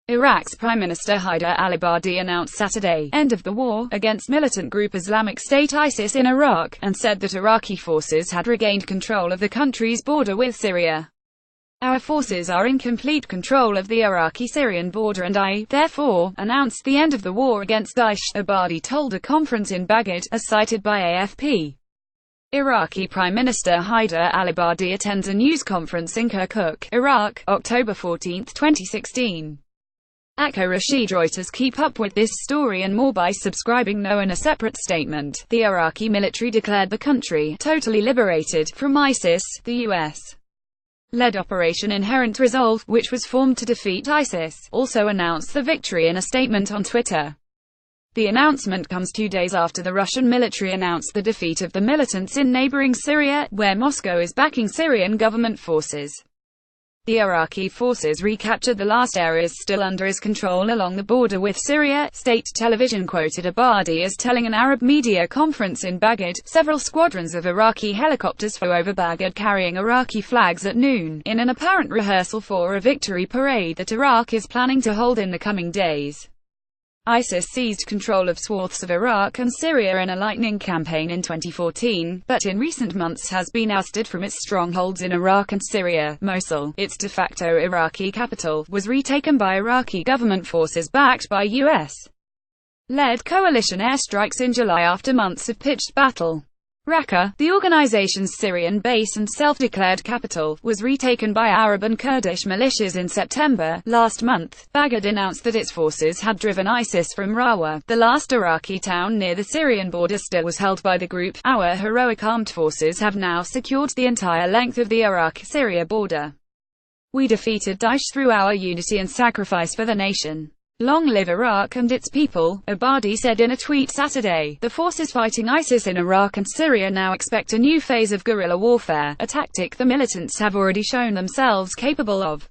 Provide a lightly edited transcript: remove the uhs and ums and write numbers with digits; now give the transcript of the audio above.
Iraq's Prime Minister Haider alAbadi announced Saturday end of the war against militant group Islamic State ISIS in Iraq, and said that Iraqi forces had regained control of the country's border with Syria. "Our forces are in complete control of the Iraqi-Syrian border and I, therefore, announced the end of the war against Daesh," Abadi told a conference in Bagad, as cited by AFP. Iraqi Prime Minister Haider alAbadi attends a news conference in Kirkuk, Iraq, October 14, 2016. RasheedReuters keep up with this story and more by subscribing now. In a separate statement, the Iraqi military declared the country totally liberated from ISIS. The US-led Operation Inherent Resolve, which was formed to defeat ISIS, also announced the victory in a statement on Twitter. The announcement comes 2 days after the Russian military announced the defeat of the militants in neighboring Syria, where Moscow is backing Syrian government forces. The Iraqi forces recaptured the last areas still under his control along the border with Syria. State television quoted Abadi as telling an Arab media conference in Bagad, "Several squadrons of Iraqi helicopters flew over Bagad carrying Iraqi flags at noon, in an apparent rehearsal for a victory parade that Iraq is planning to hold in the coming days." ISIS seized control of swaths of Iraq and Syria in a lightning campaign in 2014, but in recent months has been ousted from its strongholds in Iraq and Syria. Mosul, its de facto Iraqi capital, was retaken by Iraqi government forces backed by US-led coalition airstrikes in July after months of pitched battle. Raqqa, the organization's Syrian base and self-declared capital, was retaken by Arab and Kurdish militias in September. Last month, Bagad announced that its forces had driven ISIS from Rawa, the last Iraqi town near the Syrian border still was held by the group. "Our heroic armed forces have now secured the entire length of the Iraq-Syria border. We defeated Daesh through our unity and sacrifice for the nation. Long live Iraq and its people," Abadi said in a tweet Saturday. The forces fighting ISIS in Iraq and Syria now expect a new phase of guerrilla warfare, a tactic the militants have already shown themselves capable of.